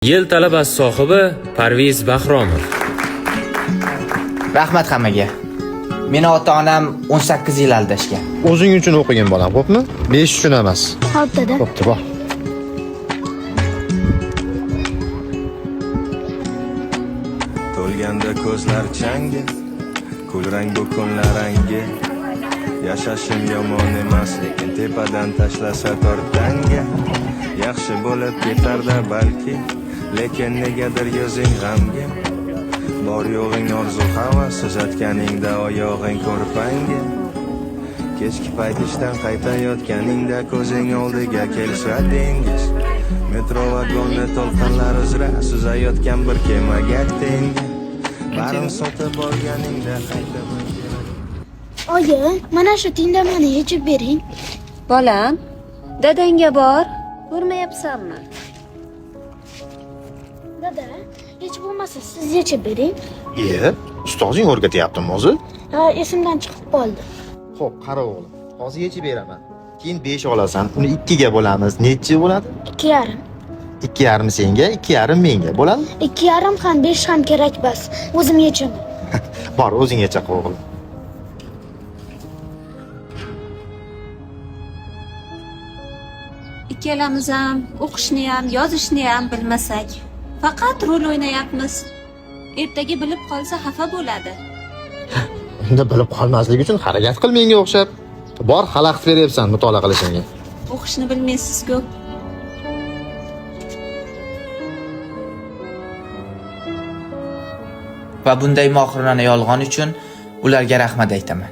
Yil talabasi sohibi Parviz Bahromov. Rahmat hammaga. Meni ota-onam 18 yil aldashgan. O'zing uchun o'qigin bolam, xo'pmi? 5 uchun emas. Xo'p, dada. Xo'pti, bor. To'lganda ko'zlar changi, kulrang bu kunlarangi. Yashashim yomon emas, lekin tepadan tashlasa tortanga. Yaxshi bo'lib ketarda balki, lekin negadir yuzing g'amga. Bor yo'g'ing orzu havas, uzatganingda oyog'ing ko'rpanga. Kechki payt ishdan qaytayotganingda ko'zing oldiga kelsa dengiz. Metro vagonni to'lqinlar uzra suzayotgan bir kemaga tengi. Barin sotib olganingda qaytib Oyi, mana shu tindamani yechib bering. Bolam, dadangga bor, ko'rmayapsanmi? Dada, hech bo'lmasa siz yechib bering. Ustozing o'rgatyaptimi o'zi? Ha, esimdan chiqib qoldi. Xo'p, qara o'g'lim. Hozir yechib beraman. Keyin 5 olasan. Uni 2 ga bo'lamiz. Nechi bo'ladi? 2,5. 2,5 senga, 2,5 menga. Bo'ladimi? 2,5 ham 5 ham kerak bas. O'zim yechaman. Bor, o'zing yecha o'g'lim. Ikkalamiz ham o'qishni ham, yozishni ham bilmasak, faqat rol o'ynayapmiz. Ertaga bilib qolsa xafa bo'ladi. Unda bilib qolmaslik uchun harakat qil menga o'xshab. Bor, xalaqit beryapsan mutolaa qilishingga. O'qishni bilmaysiz-ku. Va bunday mohirona yolg'on uchun ularga rahmat aytaman.